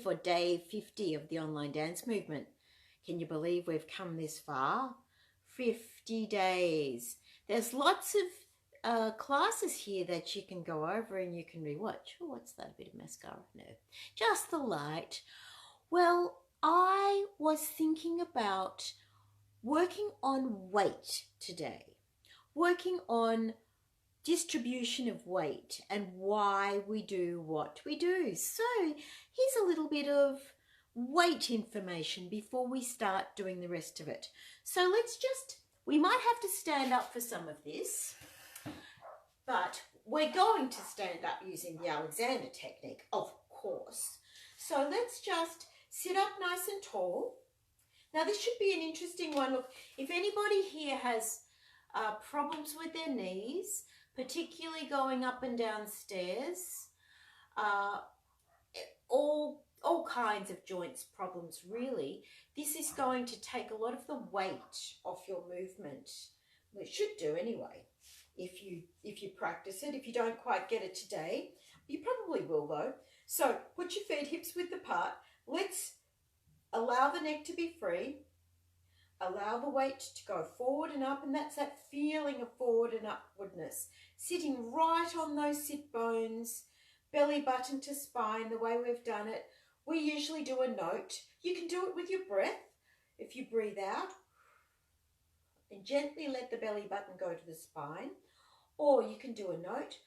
for day 50 of the online dance movement. Can you believe we've come this far? 50 days. There's lots of classes here that you can go over and you can rewatch. Oh, what's that? A bit of mascara? No, just the light. Well, I was thinking about working on weight today, working on distribution of weight and why we do what we do. So here's a little bit of weight information before we start doing the rest of it. So we might have to stand up for some of this, but we're going to stand up using the Alexander technique, of course. So let's just sit up nice and tall. Now this should be an interesting one. Look, if anybody here has problems with their knees, particularly going up and down stairs, all kinds of joints problems really, this is going to take a lot of the weight off your movement. Well, it should do anyway, if you practice it. If you don't quite get it today, you probably will though. So put your feet hips width apart. Let's allow the neck to be free. Allow the weight to go forward and up, and that's that feeling of forward and upwardness. Sitting right on those sit bones, belly button to spine, the way we've done it. We usually do a note. You can do it with your breath. If you breathe out and gently let the belly button go to the spine, or you can do a note,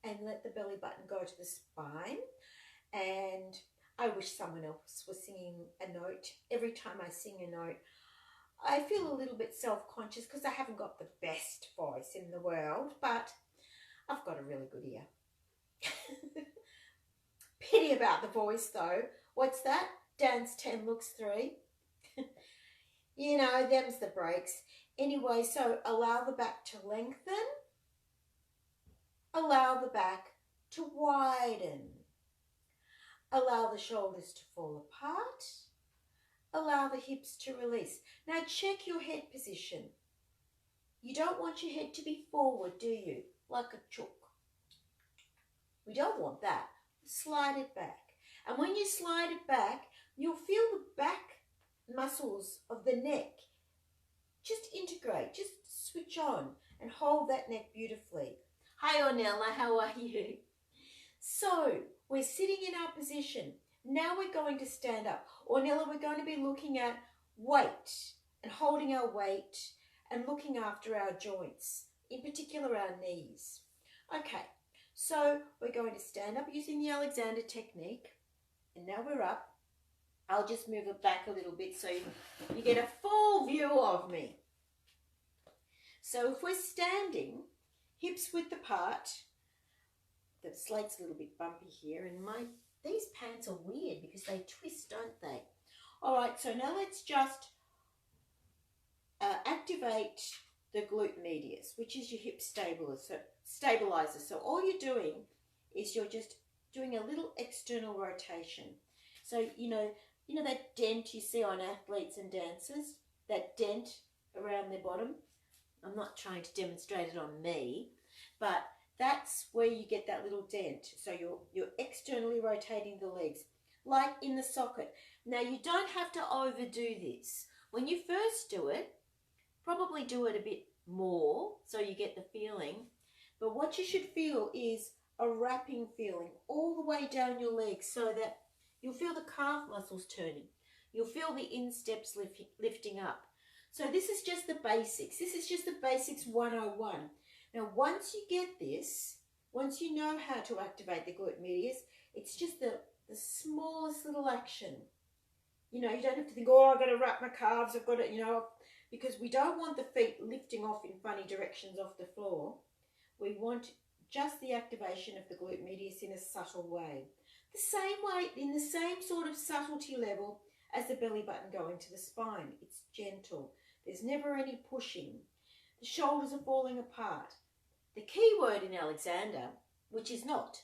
and let the belly button go to the spine. And I wish someone else was singing a note. Every time I sing a note, I feel a little bit self-conscious because I haven't got the best voice in the world, but I've got a really good ear. Pity about the voice though. What's that? Dance 10 looks 3. You know, them's the breaks. Anyway, so allow the back to lengthen. Allow the back to widen. Allow the shoulders to fall apart. Allow the hips to release. Now check your head position. You don't want your head to be forward, do you? Like a chook. We don't want that. Slide it back. And when you slide it back, you'll feel the back muscles of the neck just integrate, just switch on and hold that neck beautifully. Hi Ornella, how are you? So we're sitting in our position. Now we're going to stand up. Ornella, we're going to be looking at weight and holding our weight and looking after our joints, in particular our knees. Okay, so we're going to stand up using the Alexander technique. And now we're up. I'll just move it back a little bit so you get a full view of me. So if we're standing, hips width apart, the slate's a little bit bumpy here, and these pants are weird because they twist, don't they? All right, so now let's just activate the glute medius, which is your hip stabilizer. So all you're doing is you're just doing a little external rotation. So, you know that dent you see on athletes and dancers, that dent around their bottom? I'm not trying to demonstrate it on me, but that's where you get that little dent. So you're externally rotating the legs, like in the socket. Now you don't have to overdo this. When you first do it, probably do it a bit more so you get the feeling. But what you should feel is a wrapping feeling all the way down your legs so that you'll feel the calf muscles turning. You'll feel the insteps lifting up. So this is just the basics. This is just the basics 101. Now, once you get this, once you know how to activate the glute medius, it's just the smallest little action. You know, you don't have to think, oh, I've got to wrap my calves, I've got to, because we don't want the feet lifting off in funny directions off the floor. We want just the activation of the glute medius in a subtle way. The same way, in the same sort of subtlety level as the belly button going to the spine. It's gentle. There's never any pushing. The shoulders are falling apart. The key word in Alexander, which is not,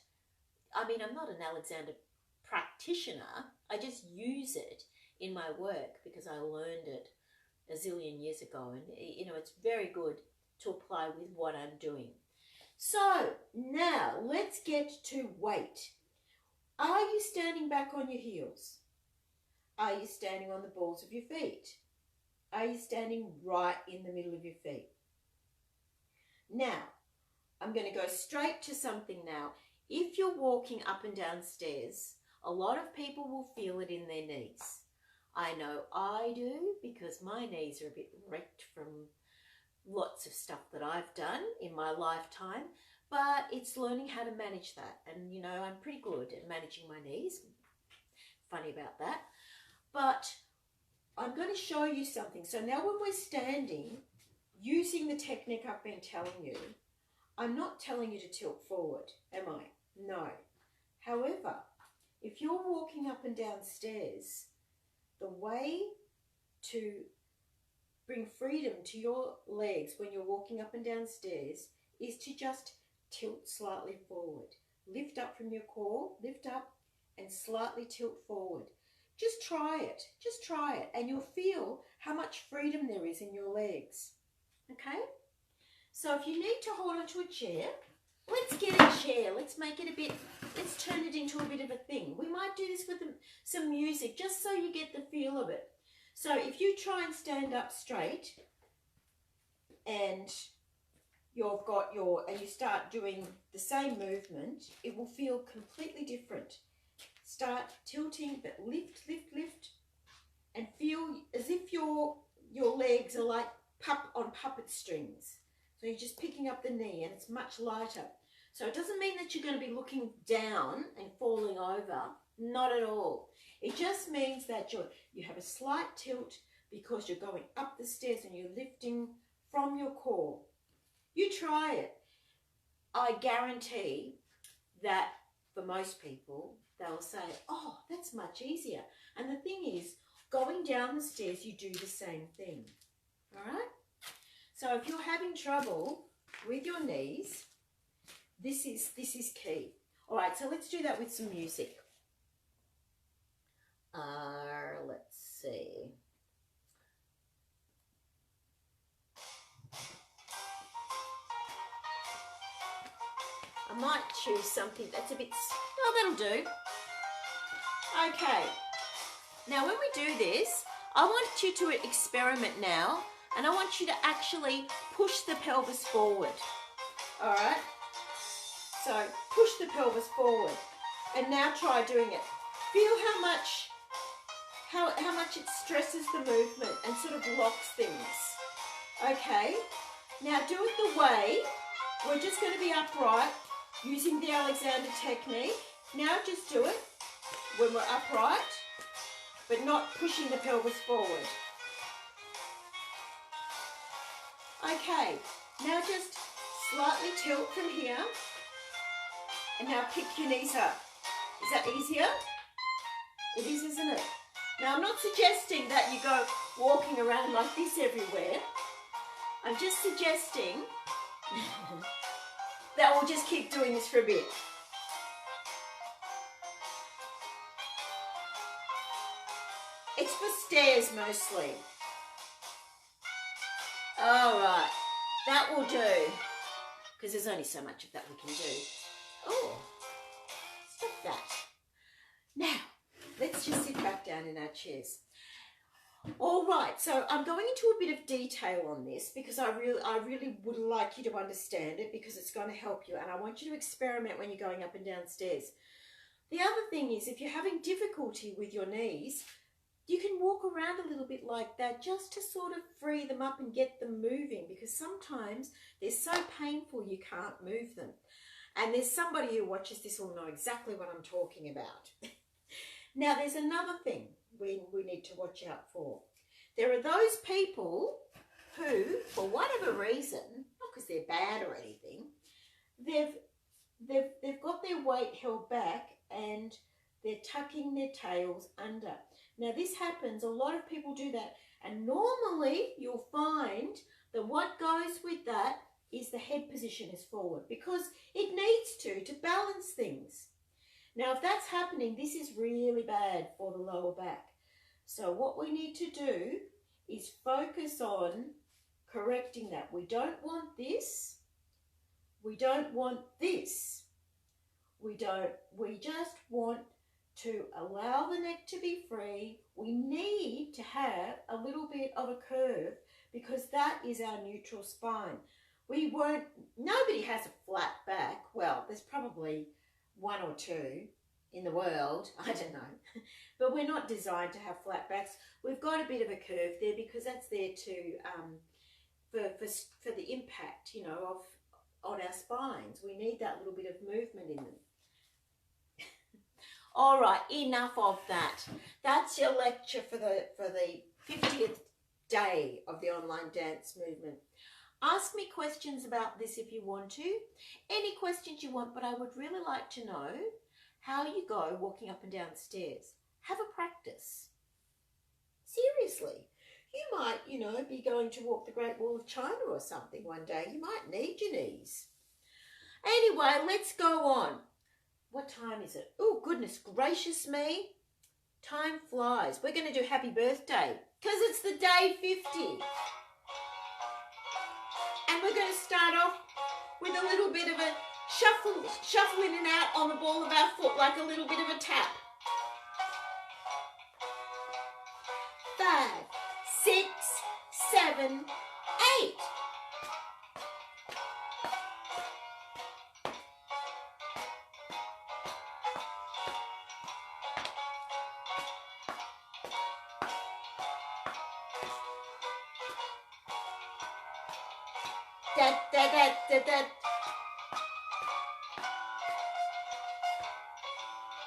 I'm not an Alexander practitioner, I just use it in my work because I learned it a zillion years ago, and it's very good to apply with what I'm doing. So now let's get to weight. Are you standing back on your heels? Are you standing on the balls of your feet? Are you standing right in the middle of your feet? Now, I'm going to go straight to something now. If you're walking up and down stairs, a lot of people will feel it in their knees. I know I do, because my knees are a bit wrecked from lots of stuff that I've done in my lifetime, but it's learning how to manage that. And you know, I'm pretty good at managing my knees. Funny about that. But I'm going to show you something. So now when we're standing, using the technique I've been telling you, I'm not telling you to tilt forward, am I? No. However, if you're walking up and down stairs, the way to bring freedom to your legs when you're walking up and down stairs is to just tilt slightly forward. Lift up from your core, lift up and slightly tilt forward. Just try it, and you'll feel how much freedom there is in your legs, okay? So if you need to hold onto a chair, let's get a chair. Let's turn it into a bit of a thing. We might do this with some music, just so you get the feel of it. So if you try and stand up straight and you start doing the same movement, it will feel completely different. Start tilting, but lift, and feel as if your legs are like on puppet strings. So you're just picking up the knee and it's much lighter. So it doesn't mean that you're going to be looking down and falling over. Not at all. It just means that you have a slight tilt because you're going up the stairs and you're lifting from your core. You try it. I guarantee that for most people, they'll say, oh, that's much easier. And the thing is, going down the stairs, you do the same thing. All right? So if you're having trouble with your knees, this is key. All right, so let's do that with some music. Let's see. I might choose something that's a bit, oh, that'll do. Okay. Now when we do this, I want you to experiment now, and I want you to actually push the pelvis forward. All right? So push the pelvis forward, and now try doing it. Feel how much it stresses the movement and sort of locks things. Okay? Now do it the way, we're just going to be upright using the Alexander technique. Now just do it when we're upright, but not pushing the pelvis forward. Okay, now just slightly tilt from here, and now pick your knees up. Is that easier? It is, isn't it? Now I'm not suggesting that you go walking around like this everywhere. I'm just suggesting that we'll just keep doing this for a bit. It's for stairs mostly. All right, that will do, because there's only so much of that we can do. Oh, stop that. Now, let's just sit back down in our chairs. All right, so I'm going into a bit of detail on this because I really would like you to understand it, because it's going to help you, and I want you to experiment when you're going up and down stairs. The other thing is, if you're having difficulty with your knees, you can walk around a little bit like that just to sort of free them up and get them moving, because sometimes they're so painful you can't move them. And there's somebody who watches this will know exactly what I'm talking about. Now, there's another thing we need to watch out for. There are those people who, for whatever reason, not because they're bad or anything, they've got their weight held back and they're tucking their tails under. Now this happens, a lot of people do that, and normally you'll find that what goes with that is the head position is forward, because it needs to balance things. Now if that's happening, this is really bad for the lower back. So what we need to do is focus on correcting that. We don't want this. We don't want this. We just want to allow the neck to be free. We need to have a little bit of a curve because that is our neutral spine. Nobody has a flat back. Well, there's probably one or two in the world, I don't know. But we're not designed to have flat backs. We've got a bit of a curve there because that's there to for the impact, you know, on our spines. We need that little bit of movement in them. All right, enough of that. That's your lecture for the 50th day of the online dance movement. Ask me questions about this if you want to. Any questions you want, but I would really like to know how you go walking up and down the stairs. Have a practice. Seriously. You might, you know, be going to walk the Great Wall of China or something one day. You might need your knees. Anyway, let's go on. What time is it? Oh, goodness gracious me. Time flies. We're going to do happy birthday because it's the day 50. And we're going to start off with a little bit of a shuffle in and out on the ball of our foot, like a little bit of a tap. 5, 6, 7, 8. Da, da, da, da, da.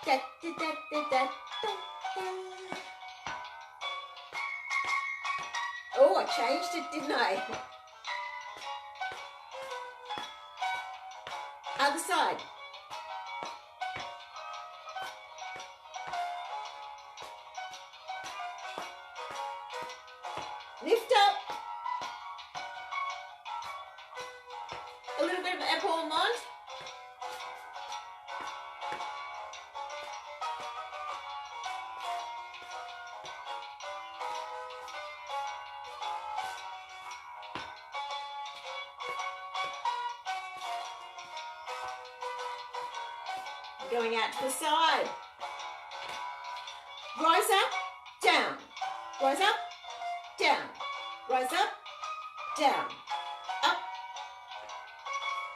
Da, da, da, da, da, da. Oh, I changed it, didn't I? Other side. Lift up. A little bit of epaulement. Going out to the side. Rise up, down. Rise up, down. Rise up, down. Up.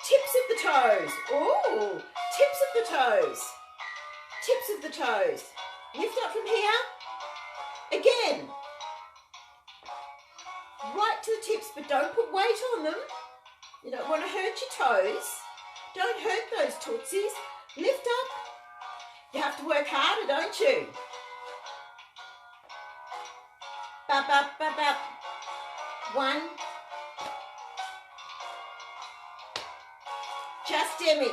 Tips of the toes. Ooh, tips of the toes. Tips of the toes. Lift up from here. Again. Right to the tips, but don't put weight on them. You don't want to hurt your toes. Don't hurt those tootsies. Lift up. You have to work harder, don't you? Bap, bap, bap, bap. 1. Just Demi.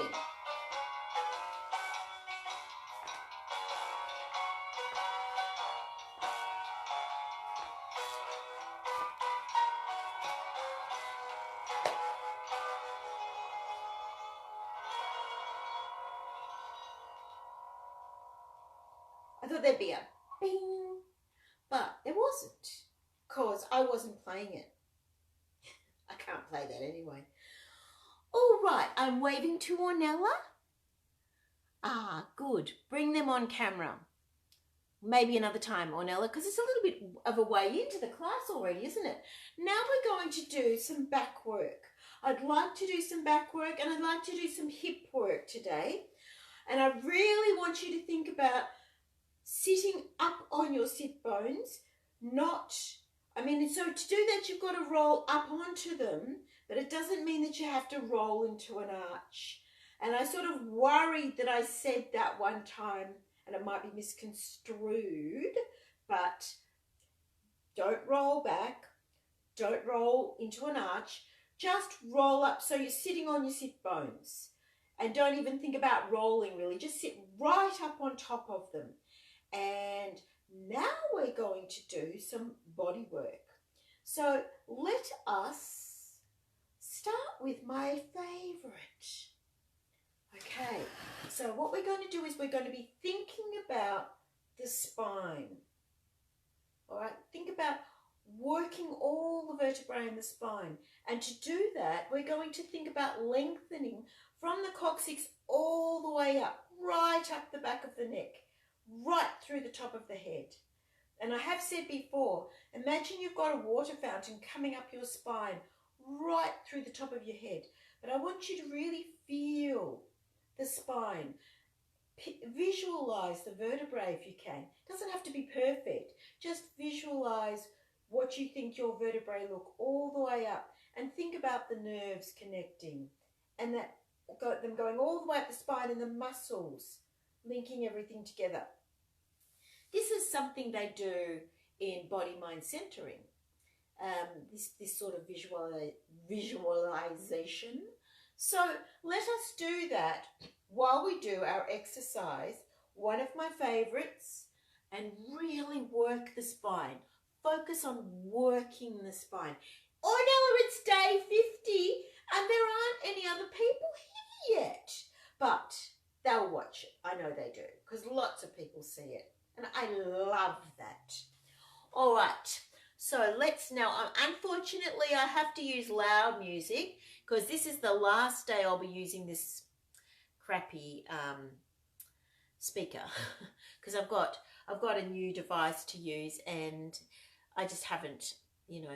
I thought there'd be a bing, but there wasn't, because I wasn't playing it. I can't play that anyway. All right, I'm waving to Ornella. Ah, good. Bring them on camera. Maybe another time, Ornella, because it's a little bit of a way into the class already, isn't it? Now we're going to do some back work. I'd like to do some back work and I'd like to do some hip work today. And I really want you to think about sitting up on your sit bones, so to do that you've got to roll up onto them, but it doesn't mean that you have to roll into an arch. And I sort of worried that I said that one time and it might be misconstrued, but don't roll back, don't roll into an arch, just roll up so you're sitting on your sit bones. And don't even think about rolling really, just sit right up on top of them. And now we're going to do some body work. So let us start with my favourite. Okay, so what we're going to do is we're going to be thinking about the spine. All right, think about working all the vertebrae in the spine. And to do that, we're going to think about lengthening from the coccyx all the way up, right up the back of the neck, right through the top of the head. And I have said before, imagine you've got a water fountain coming up your spine, right through the top of your head. But I want you to really feel the spine. Visualize the vertebrae if you can. It doesn't have to be perfect. Just visualize what you think your vertebrae look all the way up, and think about the nerves connecting and them going all the way up the spine, and the muscles linking everything together. This is something they do in body-mind centering, this sort of visualization. So let us do that while we do our exercise, one of my favorites, and really work the spine. Focus on working the spine. I know it's day 50 and there aren't any other people here yet, but they'll watch it. I know they do, because lots of people see it, and I love that. All right, so let's now, unfortunately I have to use loud music because this is the last day I'll be using this crappy speaker because I've got a new device to use, and I just haven't,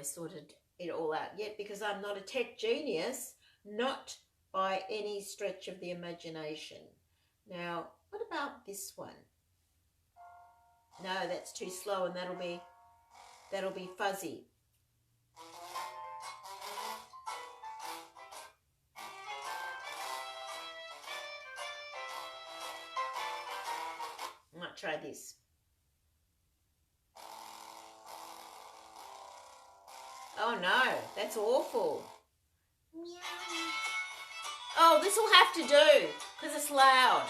sorted it all out yet, because I'm not a tech genius, not by any stretch of the imagination. Now, what about this one? No, that's too slow, and that'll be fuzzy. I might try this. Oh no, that's awful. Meow. Oh, this will have to do because it's loud.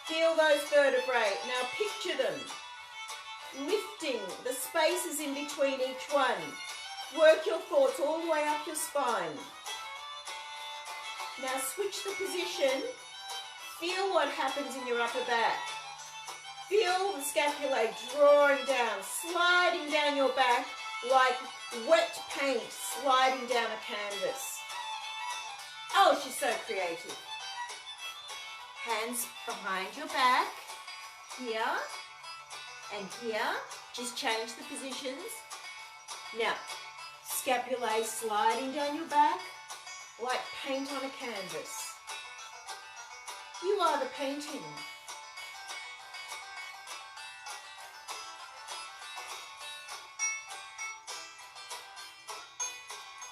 Feel those vertebrae. Now picture them lifting the spaces in between each one. Work your thoughts all the way up your spine. Now switch the position. Feel what happens in your upper back. Feel the scapulae drawing down, sliding down your back like wet paint sliding down a canvas. Oh, she's so creative. Hands behind your back, here and here. Just change the positions. Now, scapulae sliding down your back like paint on a canvas. You are the painting.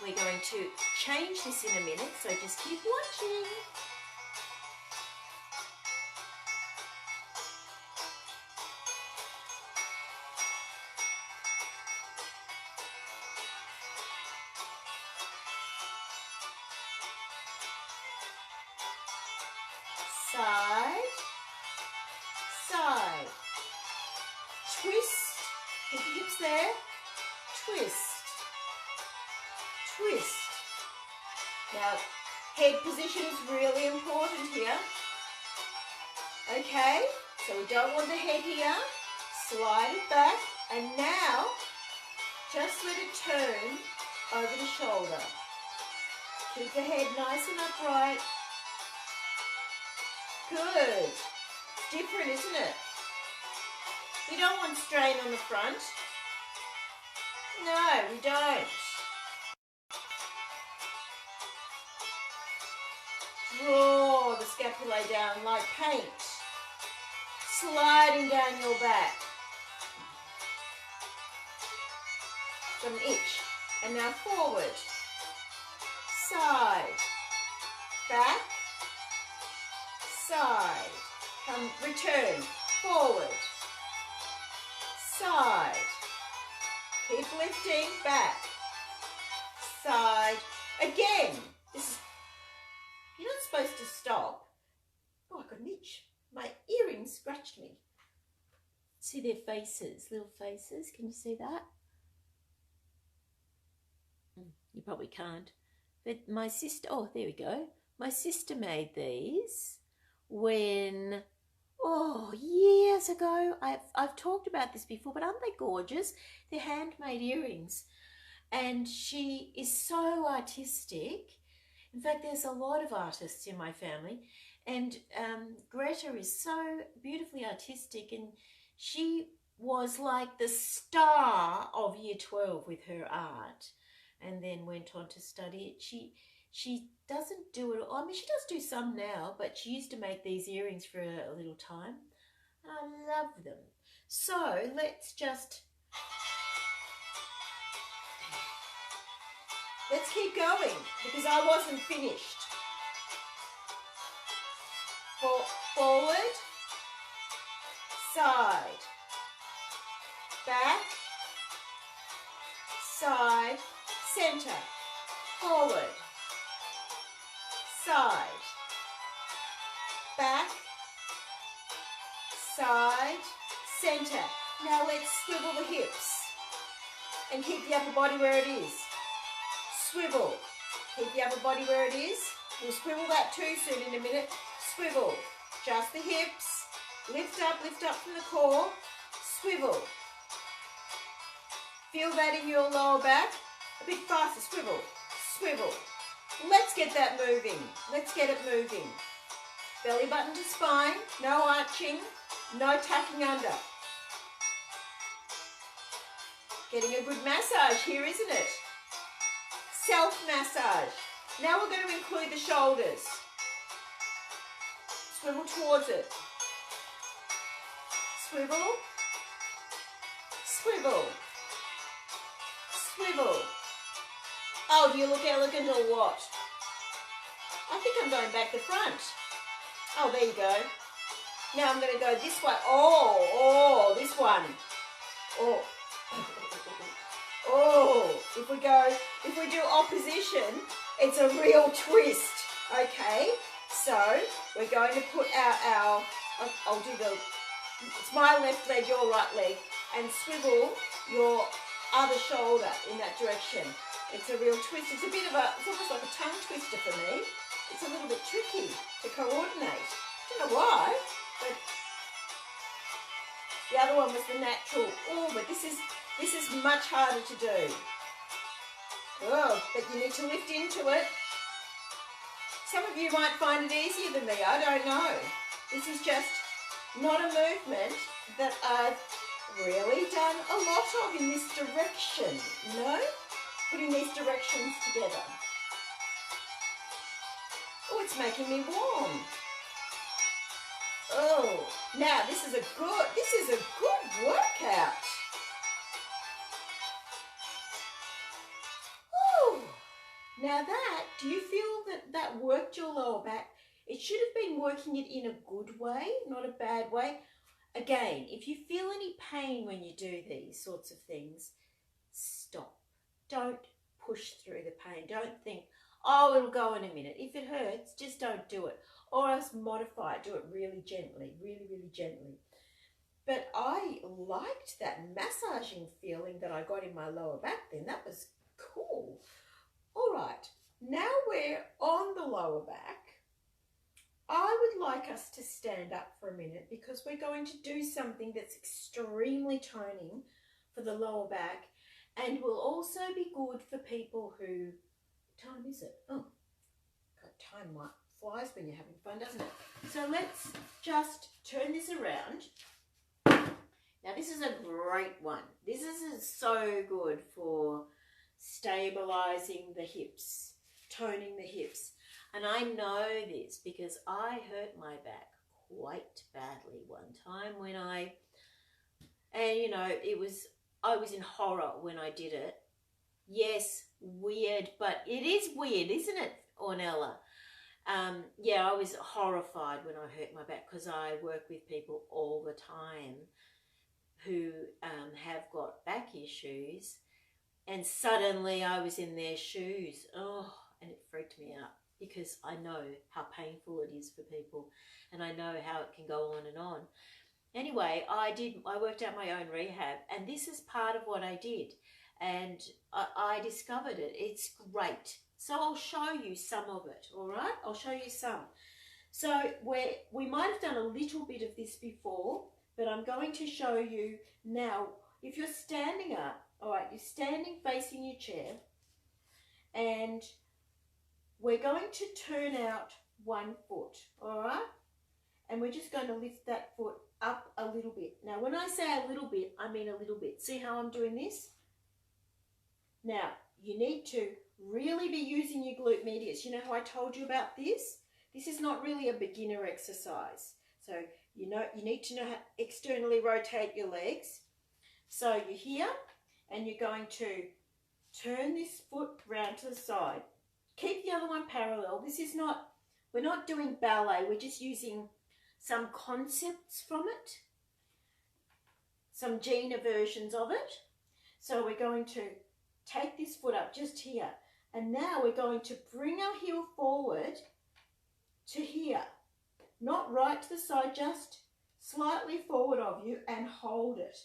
We're going to change this in a minute, so just keep watching. Side, side. Twist, keep your hips there. Twist. Twist. Now, head position is really important here. Okay, so we don't want the head here. Slide it back, and now just let it turn over the shoulder. Keep the head nice and upright. Good. It's different, isn't it? We don't want strain on the front. No, we don't. Draw the scapulae down like paint, sliding down your back. Got an itch. And now forward, side, back, side. Come, return, forward, side. Keep lifting, back, side. Again. This is, you're not supposed to stop. Oh, I got an itch. My earring scratched me. See their faces, little faces. Can you see that? You probably can't. But my sister, oh, there we go. My sister made these when, oh, years ago. I've talked about this before, but aren't they gorgeous? They're handmade earrings. And she is so artistic. In fact, there's a lot of artists in my family. And Greta is so beautifully artistic, and she was like the star of year 12 with her art, and then went on to study it. She doesn't do it all. I mean, she does do some now, but she used to make these earrings for a little time. I love them. So let's keep going, because I wasn't finished. Forward, side, back, side, center, forward, side, back, side, center. Now let's swivel the hips and keep the upper body where it is. Swivel, keep the upper body where it is. We'll swivel that too soon in a minute. Swivel, just the hips, lift up from the core, swivel. Feel that in your lower back. A bit faster, swivel, swivel. Let's get that moving. Let's get it moving. Belly button to spine, no arching, no tucking under. Getting a good massage here, isn't it? Self-massage. Now we're going to include the shoulders. Swivel towards it. Swivel. Swivel. Swivel. Oh, do you look elegant or what? I think I'm going back to front. Oh, there you go. Now I'm going to go this way. Oh, this one. Oh. Oh, if we do opposition, it's a real twist. Okay, so we're going to put I'll do it's my left leg, your right leg, and swivel your other shoulder in that direction. It's a real twist. It's almost like a tongue twister for me. It's a little bit tricky to coordinate. I don't know why, but the other one was the natural. Oh, but this is much harder to do. Oh, but you need to lift into it. Some of you might find it easier than me. I don't know. This is just not a movement that I've really done a lot of in this direction. You know? Putting these directions together. Oh, it's making me warm. Oh, now this is a good workout. Now do you feel that worked your lower back? It should have been working it in a good way, not a bad way. Again, if you feel any pain when you do these sorts of things, stop. Don't push through the pain. Don't think, oh, it'll go in a minute. If it hurts, just don't do it. Or else modify it. Do it really gently, really, really gently. But I liked that massaging feeling that I got in my lower back then. That was cool. All right, now we're on the lower back. I would like us to stand up for a minute because we're going to do something that's extremely toning for the lower back and will also be good for people who, what time is it? Oh, God, time flies when you're having fun, doesn't it? So let's just turn this around. Now this is a great one. This is so good for stabilizing the hips, toning the hips. And I know this because I hurt my back quite badly one time when I was in horror when I did it. Yes, weird, but it is weird, isn't it, Ornella? Yeah, I was horrified when I hurt my back because I work with people all the time who have got back issues. And suddenly I was in their shoes. Oh, and it freaked me out because I know how painful it is for people and I know how it can go on and on. Anyway, I worked out my own rehab and this is part of what I did and I discovered it. It's great. So I'll show you some of it, all right? I'll show you some. So we might have done a little bit of this before, but I'm going to show you now. If you're standing up, all right, you're standing facing your chair, and we're going to turn out one foot, all right? And we're just going to lift that foot up a little bit. Now, when I say a little bit, I mean a little bit. See how I'm doing this? Now, you need to really be using your glute medius. You know how I told you about this? This is not really a beginner exercise. So, you need to know how to externally rotate your legs. So you're here, and you're going to turn this foot round to the side. Keep the other one parallel. This is not, we're not doing ballet. We're just using some concepts from it, some Gina versions of it. So we're going to take this foot up just here. And now we're going to bring our heel forward to here. Not right to the side, just slightly forward of you, and hold it.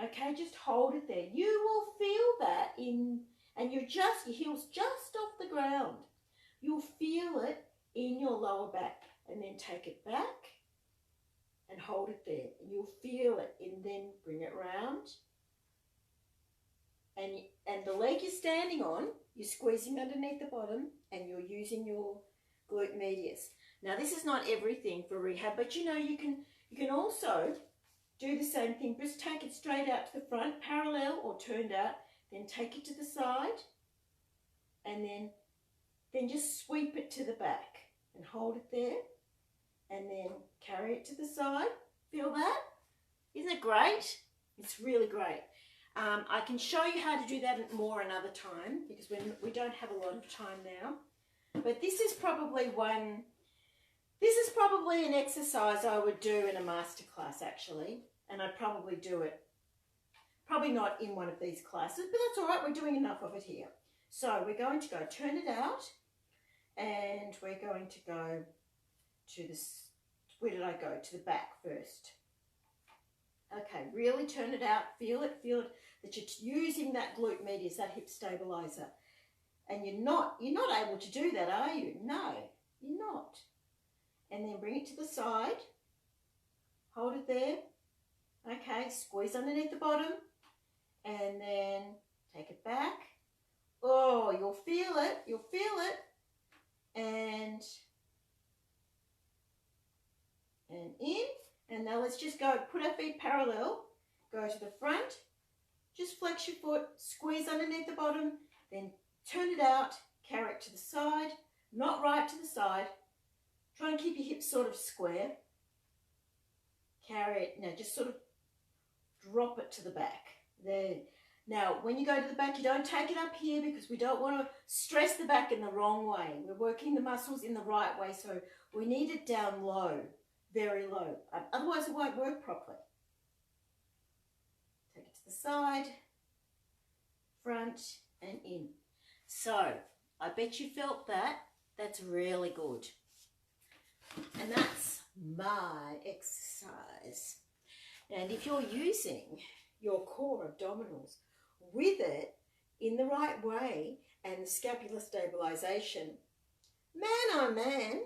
Okay, just hold it there. You will feel that and your heel's just off the ground. You'll feel it in your lower back, and then take it back and hold it there. And you'll feel it, and then bring it round. And the leg you're standing on, you're squeezing underneath the bottom, and you're using your glute medius. Now, this is not everything for rehab, but you can also do the same thing. Just take it straight out to the front, parallel or turned out, then take it to the side, and then just sweep it to the back and hold it there, and then carry it to the side. Feel that? Isn't it great? It's really great. I can show you how to do that more another time, because we don't have a lot of time now. But this is probably an exercise I would do in a masterclass, actually, and I'd probably do it, probably not in one of these classes, but that's all right, we're doing enough of it here. So we're going to go turn it out, and we're going to go to this, where did I go? To the back first. Okay, really turn it out, feel it, that you're using that glute medius, that hip stabilizer. And you're not able to do that, are you? No, you're not. And then bring it to the side. Hold it there. Okay, squeeze underneath the bottom. And then take it back. Oh, you'll feel it. You'll feel it. And in. And now let's just go, put our feet parallel. Go to the front. Just flex your foot. Squeeze underneath the bottom. Then turn it out, carry it to the side, not right to the side. Try and keep your hips sort of square. Carry it, now just sort of drop it to the back. There. Now, when you go to the back, you don't take it up here, because we don't want to stress the back in the wrong way. We're working the muscles in the right way, so we need it down low, very low. Otherwise, it won't work properly. Take it to the side, front, and in. So, I bet you felt that. That's really good. And that's my exercise. And if you're using your core abdominals with it in the right way and the scapular stabilization, man oh man,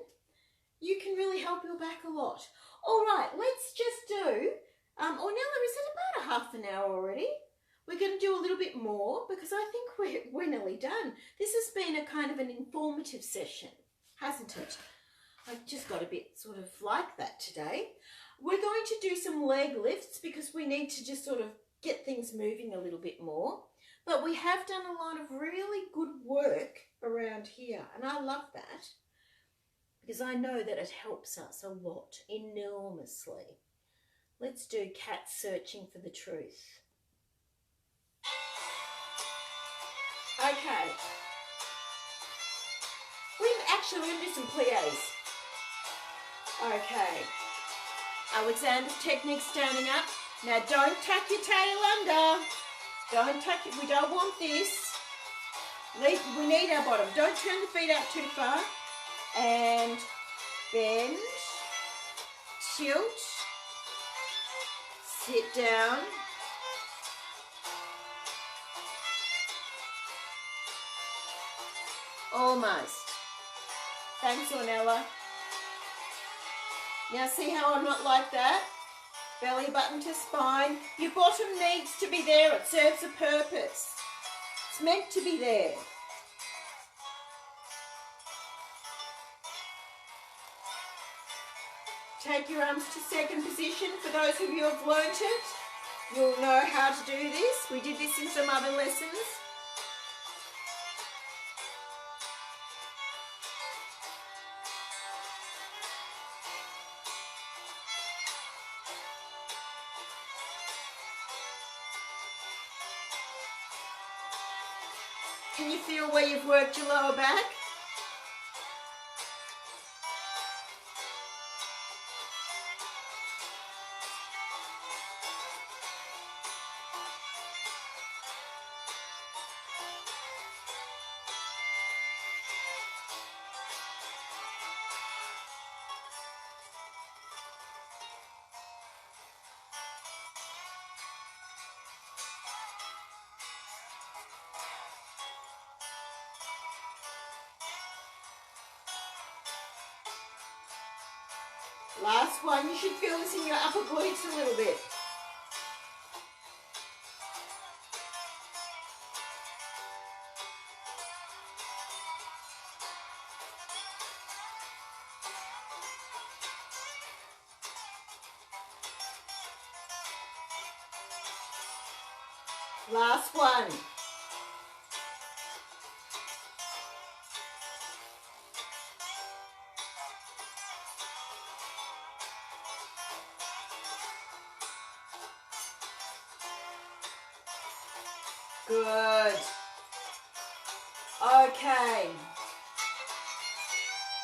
you can really help your back a lot. All right, let's just do, Ornella, is it about a half an hour already? We're going to do a little bit more, because I think we're nearly done. This has been a kind of an informative session, hasn't it? I've just got a bit sort of like that today. We're going to do some leg lifts, because we need to just sort of get things moving a little bit more. But we have done a lot of really good work around here, and I love that, because I know that it helps us a lot, enormously. Let's do cat searching for the truth. Okay. We're going to do some pliés. Okay. Alexander's technique, standing up. Now don't tuck your tail under. Don't tuck it. We don't want this. We need our bottom. Don't turn the feet out too far. And bend. Tilt. Sit down. Almost. Thanks, Ornella. Now see how I'm not like that? Belly button to spine. Your bottom needs to be there. It serves a purpose. It's meant to be there. Take your arms to second position. For those of you who have learnt it, you'll know how to do this. We did this in some other lessons. Can you feel where you've worked your lower back? Last one, you should feel this in your upper glutes a little bit. Last one. Good. Okay.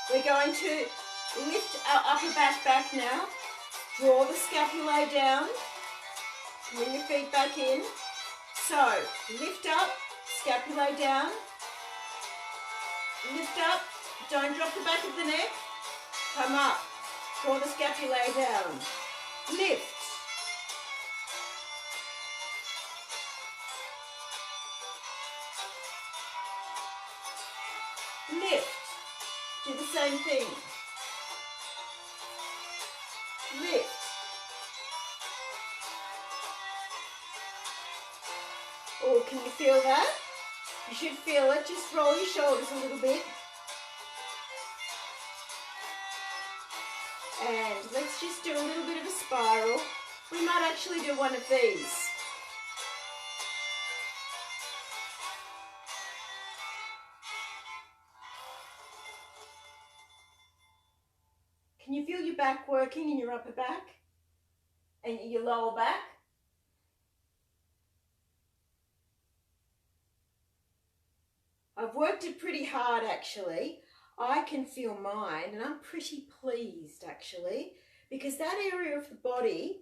We're going to lift our upper back now. Draw the scapulae down. Bring your feet back in. So, lift up, scapulae down. Lift up. Don't drop the back of the neck. Come up. Draw the scapulae down. Lift. Lift. Do the same thing. Lift. Oh, can you feel that? You should feel it. Just roll your shoulders a little bit. And let's just do a little bit of a spiral. We might actually do one of these. Can you feel your back working in your upper back and your lower back? I've worked it pretty hard actually. I can feel mine and I'm pretty pleased actually, because that area of the body,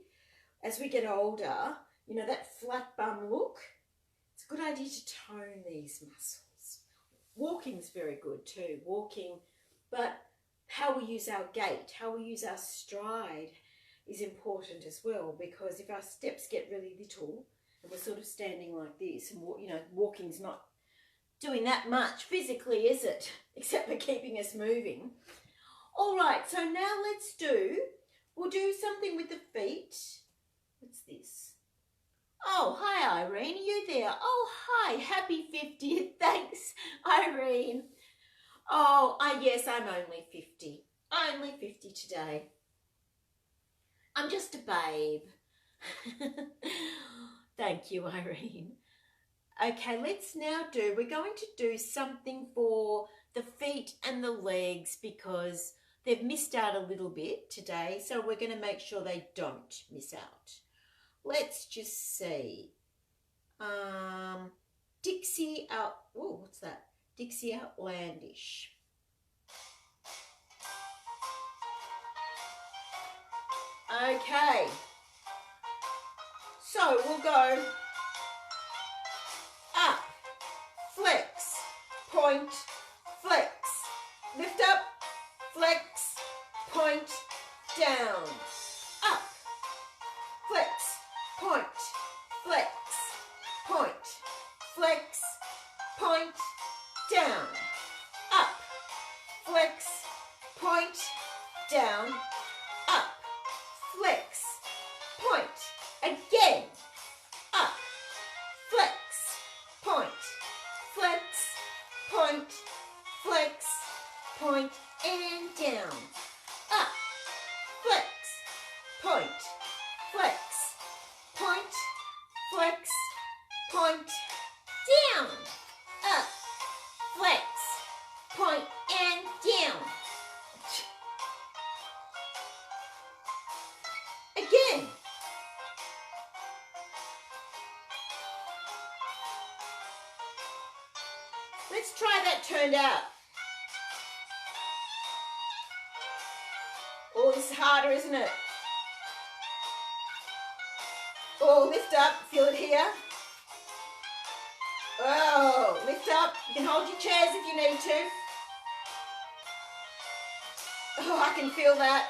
as we get older, you know, that flat bum look, it's a good idea to tone these muscles. Walking's very good too, walking, but how we use our gait, how we use our stride is important as well, because if our steps get really little and we're sort of standing like this and, you know, walking's not doing that much physically, is it? Except for keeping us moving. All right, so now we'll do something with the feet. What's this? Oh, hi Irene, are you there? Oh, hi, happy 50th, thanks Irene. Oh, yes, I'm only 50. Only 50 today. I'm just a babe. Thank you, Irene. Okay, we're going to do something for the feet and the legs because they've missed out a little bit today, so we're going to make sure they don't miss out. Let's just see. Dixie out. Oh, what's that? Dixie Outlandish. Okay. So we'll go up, flex, point, flex, lift up, flex, point, down, up, flex, point, flex, point, flex, point, down, up, flex, point, down, up, point, flex, point, down, up, flex, point, and down. Again. Let's try that turned out. Oh, this is harder, isn't it? Oh, lift up, feel it here. Oh, lift up. You can hold your chairs if you need to. Oh, I can feel that.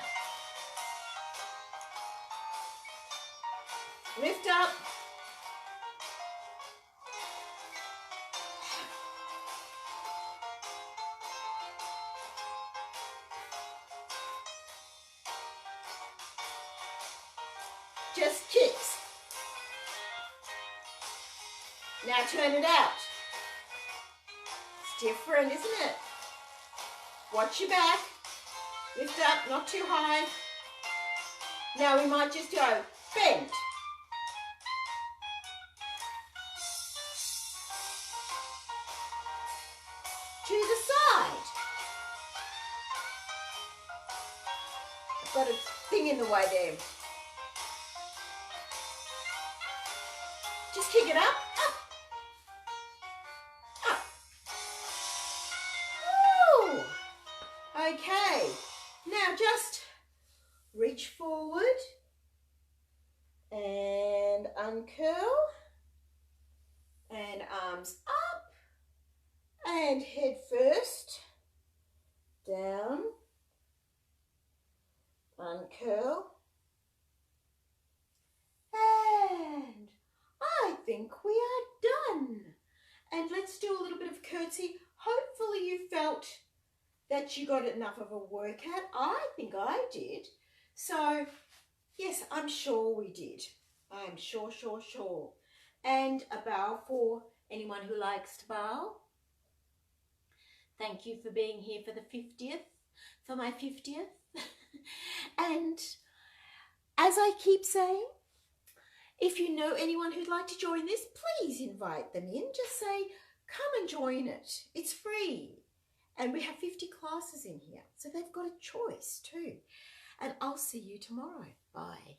Lift up. Just kicks. Now turn it out. It's different, isn't it? Watch your back. Lift up, not too high. Now we might just go bend. To the side. I've got a thing in the way there. Just kick it up, up, up. Woo! Okay, now just reach forward and uncurl and arms up and head first, down, uncurl, and I think we are done. And let's do a little bit of curtsy. Hopefully you felt that you got enough of a workout. I think I did. So yes, I'm sure we did. I'm sure. And a bow for anyone who likes to bow. Thank you for being here for the 50th, for my 50th. And as I keep saying, if you know anyone who'd like to join this, please invite them in. Just say, come and join it. It's free. And we have 50 classes in here. So they've got a choice too. And I'll see you tomorrow. Bye.